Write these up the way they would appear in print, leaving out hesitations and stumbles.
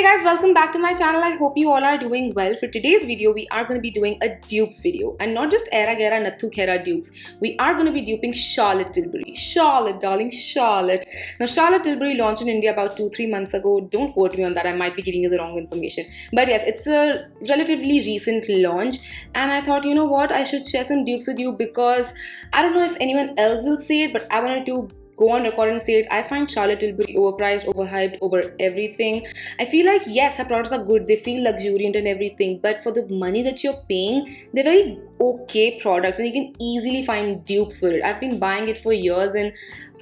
Hey guys, welcome back to my channel. I hope you all are doing well. For today's video, we are going to be doing a dupes video, and not just Era Gera Nathu Khera dupes. We are going to be duping Charlotte Tilbury. Charlotte, darling, Charlotte. Now, Charlotte Tilbury launched in India about 2-3 months ago. Don't quote me on that. I might be giving you the wrong information. But yes, it's a relatively recent launch, and I thought, you know what, I should share some dupes with you because I don't know if anyone else will say it, but I wanted to go on record and say it. I find Charlotte Tilbury overpriced, overhyped, over everything. I feel like yes, her products are good, they feel luxuriant and everything, but for the money that you're paying, they're very okay products and you can easily find dupes for it. I've been buying it for years and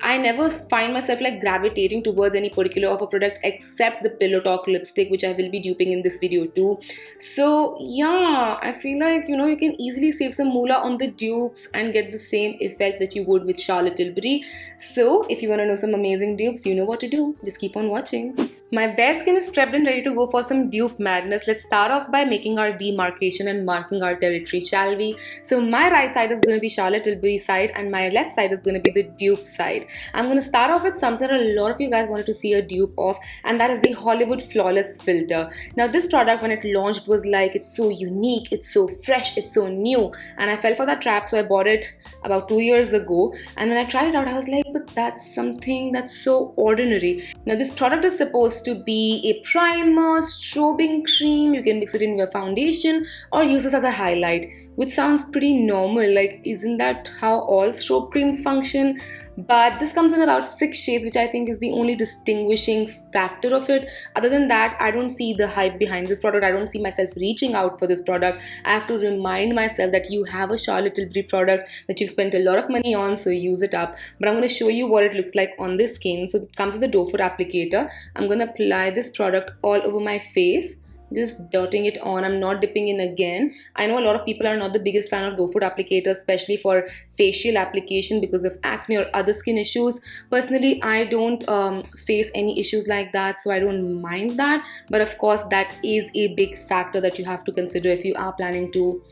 I never find myself like gravitating towards any particular of a product except the Pillow Talk lipstick, which I will be duping in this video too. So yeah, I feel like you can easily save some moolah on the dupes and get the same effect that you would with Charlotte Tilbury. So if you want to know some amazing dupes, you know what to do. Just keep on watching. My bare skin is prepped and ready to go for some dupe madness. Let's start off by making our demarcation and marking our territory, shall we? So my right side is going to be Charlotte Tilbury side and my left side is going to be the dupe side. I'm going to start off with something a lot of you guys wanted to see a dupe of, and that is the Hollywood Flawless Filter. Now this product, when it launched, was like, it's so unique, it's so fresh, it's so new, and I fell for that trap, so I bought it about 2 years ago, and when I tried it out I was like, but that's something that's so ordinary. Now this product is supposed to be a primer, strobing cream. You can mix it in your foundation or use this as a highlight, which sounds pretty normal. Like, isn't that how all strobe creams function? But this comes in about 6 shades, which I think is the only distinguishing factor of it. Other than that, I don't see the hype behind this product. I don't see myself reaching out for this product. I have to remind myself that you have a Charlotte Tilbury product that you've spent a lot of money on, so use it up. But I'm going to show you what it looks like on this skin. So it comes with the doe foot applicator. I'm going to apply this product all over my face, just dotting it on. I'm not dipping in again. I know a lot of people are not the biggest fan of doe foot applicators, especially for facial application because of acne or other skin issues. Personally, I don't face any issues like that, so I don't mind that. But of course, that is a big factor that you have to consider if you are planning to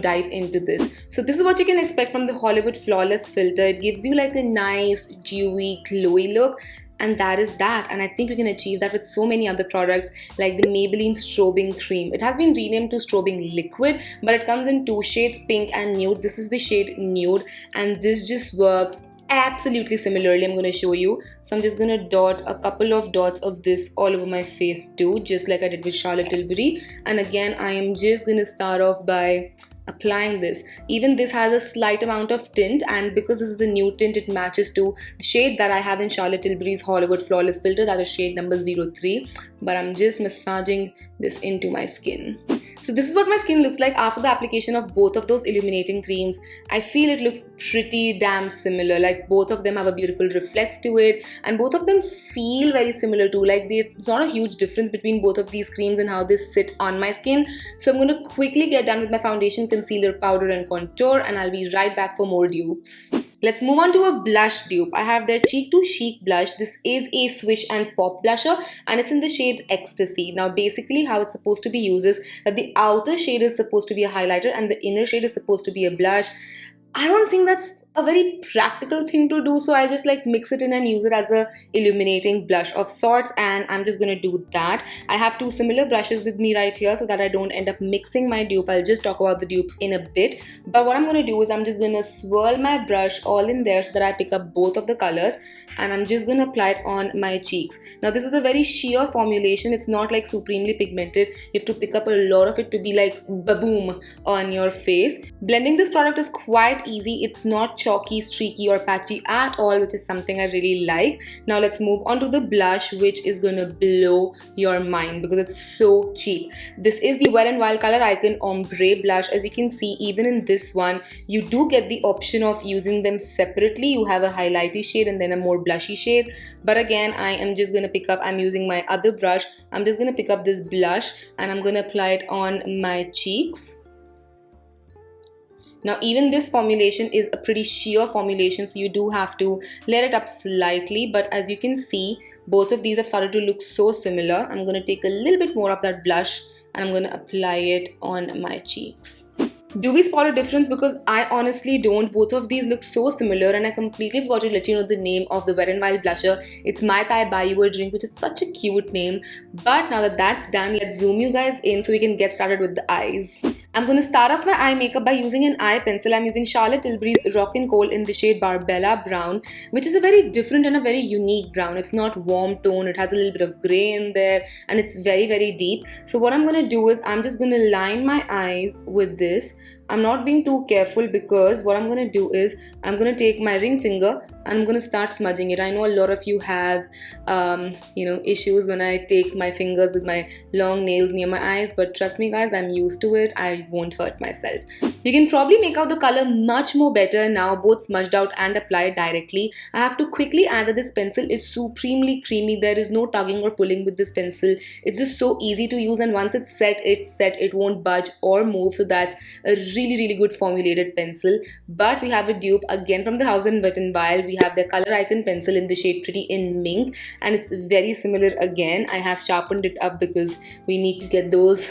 dive into this. So this is what you can expect from the Hollywood Flawless Filter. It gives you like a nice dewy glowy look, and that is that. And I think you can achieve that with so many other products like the Maybelline Strobing Cream. It has been renamed to Strobing Liquid, but it comes in 2 shades, pink and nude. This is the shade nude, and this just works absolutely similarly. I'm going to show you. So I'm just going to dot a couple of dots of this all over my face too, just like I did with Charlotte Tilbury. And again, I am just going to start off by applying this. Even this has a slight amount of tint, and because this is a new tint, it matches to the shade that I have in Charlotte Tilbury's Hollywood Flawless Filter, that is shade number 03. But I'm just massaging this into my skin. So this is what my skin looks like after the application of both of those illuminating creams. I feel it looks pretty damn similar. Like, both of them have a beautiful reflex to it, and both of them feel very similar too. Like, it's not a huge difference between both of these creams and how they sit on my skin. So I'm going to quickly get done with my foundation, concealer, powder and contour, and I'll be right back for more dupes. Let's move on to a blush dupe. I have their Cheek to Chic blush. This is a Swish and Pop blusher, and it's in the shade Ecstasy. Now basically how it's supposed to be used is that the outer shade is supposed to be a highlighter and the inner shade is supposed to be a blush. I don't think that's a very practical thing to do, so I just like mix it in and use it as a illuminating blush of sorts, and I'm just gonna do that. I have 2 similar brushes with me right here so that I don't end up mixing my dupe. I'll just talk about the dupe in a bit, but what I'm gonna do is I'm just gonna swirl my brush all in there so that I pick up both of the colors, and I'm just gonna apply it on my cheeks. Now this is a very sheer formulation. It's not like supremely pigmented. You have to pick up a lot of it to be like ba-boom on your face. Blending this product is quite easy. It's not chalky, streaky or patchy at all, which is something I really like. Now let's move on to the blush, which is gonna blow your mind because it's so cheap. This is the Wet n Wild Color Icon Ombre blush. As you can see, even in this one, you do get the option of using them separately. You have a highlighty shade and then a more blushy shade. But again, I am just gonna pick up, I'm using my other brush, I'm just gonna pick up this blush and I'm gonna apply it on my cheeks. Now even this formulation is a pretty sheer formulation, so you do have to let it up slightly, but as you can see, both of these have started to look so similar. I'm going to take a little bit more of that blush and I'm going to apply it on my cheeks. Do we spot a difference? Because I honestly don't. Both of these look so similar, and I completely forgot to let you know the name of the Wet n Wild blusher. It's Mai Tai Buy You a Drink, which is such a cute name. But now that that's done, let's zoom you guys in so we can get started with the eyes. I'm going to start off my eye makeup by using an eye pencil. I'm using Charlotte Tilbury's Rockin' Coal in the shade Barbella Brown, which is a very different and a very unique brown. It's not warm tone, it has a little bit of grey in there, and it's very, very deep. So what I'm going to do is I'm just going to line my eyes with this. I'm not being too careful because what I'm going to do is I'm going to take my ring finger and I'm going to start smudging it. I know a lot of you have issues when I take my fingers with my long nails near my eyes, but trust me guys, I'm used to it. I won't hurt myself. You can probably make out the color much more better now, both smudged out and applied directly. I have to quickly add that this pencil is supremely creamy. There is no tugging or pulling with this pencil. It's just so easy to use, and once it's set, it's set. It won't budge or move. So that's a really good formulated pencil. But we have a dupe again from the House and Wet n Wild. We have the Color Icon pencil in the shade Pretty in Mink, and it's very similar again. I have sharpened it up because we need to get those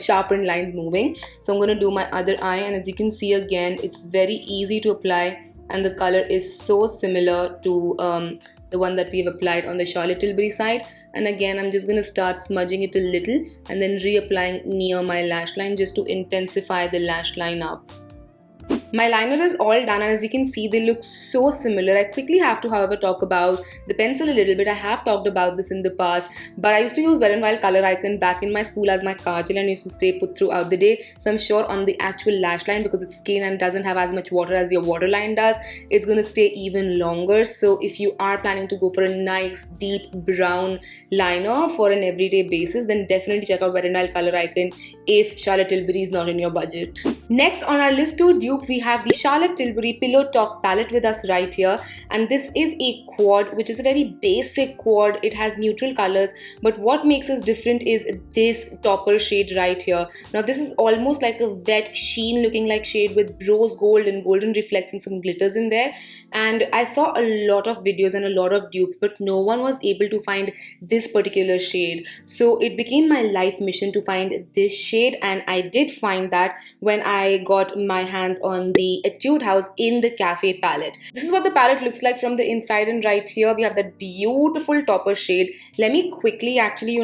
sharpened lines moving. So I'm going to do my other eye, and as you can see again, it's very easy to apply, and the color is so similar to the one that we've applied on the Charlotte Tilbury side. And again, I'm just going to start smudging it a little and then reapplying near my lash line just to intensify the lash line up. My liner is all done, and as you can see, they look so similar. I quickly have to, however, talk about the pencil a little bit. I have talked about this in the past, but I used to use Wet n Wild Color Icon back in my school as my kajal and used to stay put throughout the day. So I'm sure on the actual lash line, because it's skin and doesn't have as much water as your waterline does, it's going to stay even longer. So if you are planning to go for a nice deep brown liner for an everyday basis, then definitely check out Wet n Wild Color Icon if Charlotte Tilbury is not in your budget. Next on our list to dupe, we have the Charlotte Tilbury Pillow Talk palette with us right here, and this is a quad, which is a very basic quad. It has neutral colors, but what makes us different is this topper shade right here. Now this is almost like a wet sheen looking like shade with rose gold and golden reflects and some glitters in there, and I saw a lot of videos and a lot of dupes, but no one was able to find this particular shade. So it became my life mission to find this shade, and I did find that when I got my hands on the Etude House in the Cafe palette. This is what the palette looks like from the inside, and right here we have that beautiful topper shade. Let me quickly actually,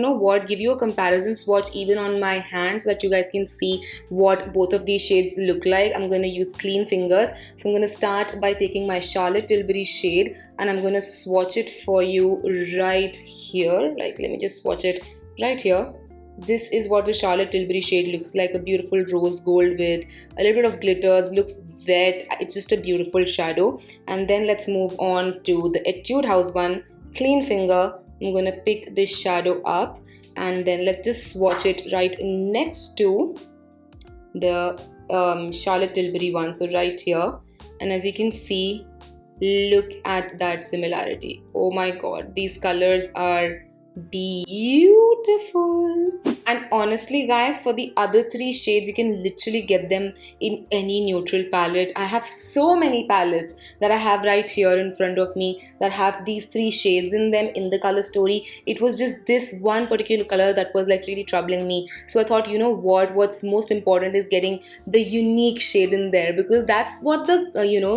give you a comparison swatch even on my hand so that you guys can see what both of these shades look like. I'm going to use clean fingers. So I'm going to start by taking my Charlotte Tilbury shade and I'm going to swatch it for you right here. Let me just swatch it right here. This is what the Charlotte Tilbury shade looks like, a beautiful rose gold with a little bit of glitters, looks wet, it's just a beautiful shadow. And then let's move on to the Etude House one, clean finger. I'm going to pick this shadow up and then let's just swatch it right next to the Charlotte Tilbury one, so right here. And as you can see, look at that similarity. Oh my god, these colors are beautiful. And honestly guys, for the other three shades, you can literally get them in any neutral palette. I have so many palettes that I have right here in front of me that have these three shades in them in the color story. It was just this one particular color that was really troubling me. So I thought, what's most important is getting the unique shade in there, because that's what the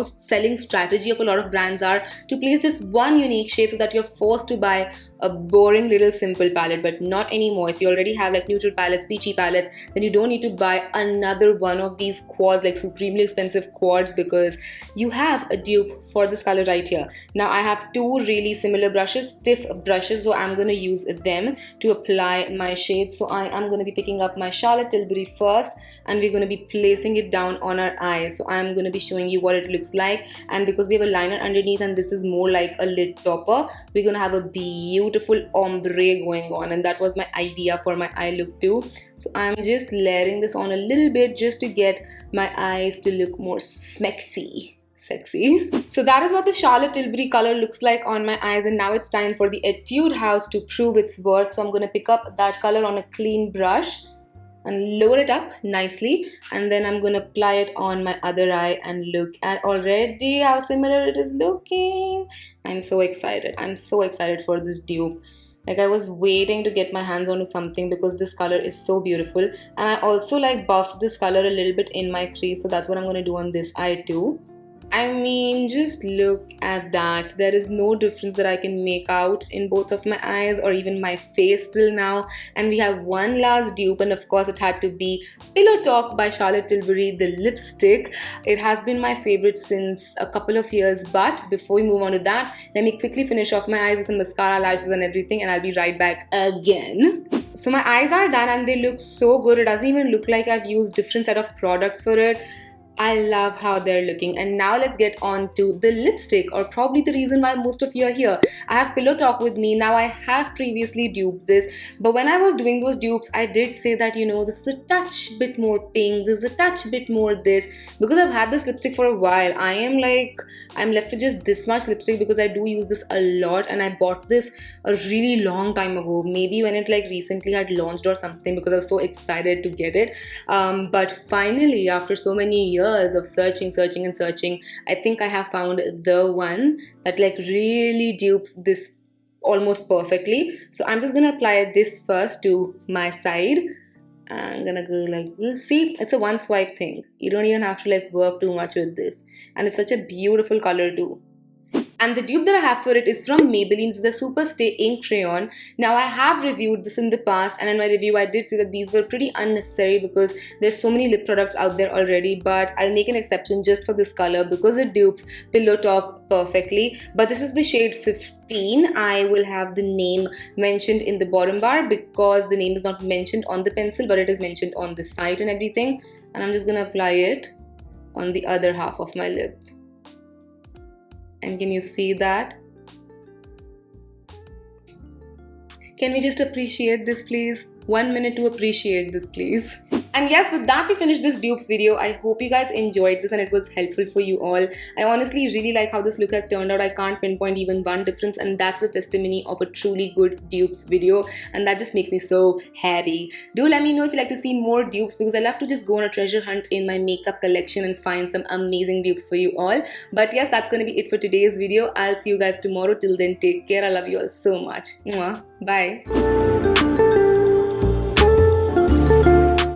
selling strategy of a lot of brands are, to place just one unique shade so that you're forced to buy a boring little simple palette. But not anymore. If you already have neutral palettes, peachy palettes, then you don't need to buy another one of these quads, supremely expensive quads, because you have a dupe for this color right here. Now I have two really similar brushes, stiff brushes, so I'm going to use them to apply my shade. So I am going to be picking up my Charlotte Tilbury first and we're going to be placing it down on our eyes. So I'm going to be showing you what it looks like, and because we have a liner underneath and this is more like a lid topper, we're going to have a beautiful ombre going on, and that was my idea for my eye look too. So I'm just layering this on a little bit just to get my eyes to look more sexy. So that is what the Charlotte Tilbury color looks like on my eyes, and now it's time for the Etude House to prove its worth. So I'm going to pick up that color on a clean brush and lower it up nicely, and then I'm going to apply it on my other eye, and look at already how similar it is looking. I'm so excited for this dupe. Like I was waiting to get my hands onto something because this color is so beautiful. And I also like buffed this color a little bit in my crease, so that's what I'm going to do on this eye too. I mean, just look at that. There is no difference that I can make out in both of my eyes or even my face till now. And we have one last dupe, and of course it had to be Pillow Talk by Charlotte Tilbury, the lipstick. It has been my favorite since a couple of years, but before we move on to that, let me quickly finish off my eyes with some mascara, lashes and everything, and I'll be right back again. So my eyes are done and they look so good. It doesn't even look like I've used different set of products for it. I love how they're looking. And now let's get on to the lipstick, or probably the reason why most of you are here. I have Pillow Talk with me. Now I have previously duped this, but when I was doing those dupes, I did say that, you know, this is a touch bit more pink, this is a touch bit more this, because I've had this lipstick for a while. I'm left with just this much lipstick because I do use this a lot, and I bought this a really long time ago, maybe when it like recently had launched or something, because I was so excited to get it. But finally, after so many years of searching, I think I have found the one that like really dupes this almost perfectly. So I'm just gonna apply this first to my side. I'm gonna go like this. See, it's a one swipe thing. You don't even have to like work too much with this, and it's such a beautiful color too. And the dupe that I have for it is from Maybelline. It's the Super Stay Ink Crayon. Now I have reviewed this in the past, and in my review I did say that these were pretty unnecessary because there's so many lip products out there already, but I'll make an exception just for this color because it dupes Pillow Talk perfectly. But this is the shade 15. I will have the name mentioned in the bottom bar because the name is not mentioned on the pencil, but it is mentioned on the site and everything. And I'm just gonna apply it on the other half of my lip. And can you see that? Can we just appreciate this, please? 1 minute to appreciate this, please. And yes, with that we finished this dupes video. I hope you guys enjoyed this and it was helpful for you all. I honestly really like how this look has turned out. I can't pinpoint even one difference, and that's the testimony of a truly good dupes video, and that just makes me so happy. Do let me know if you like to see more dupes, because I love to just go on a treasure hunt in my makeup collection and find some amazing dupes for you all. But yes, that's gonna be it for today's video. I'll see you guys tomorrow. Till then, take care. I love you all so much. Mwah. Bye.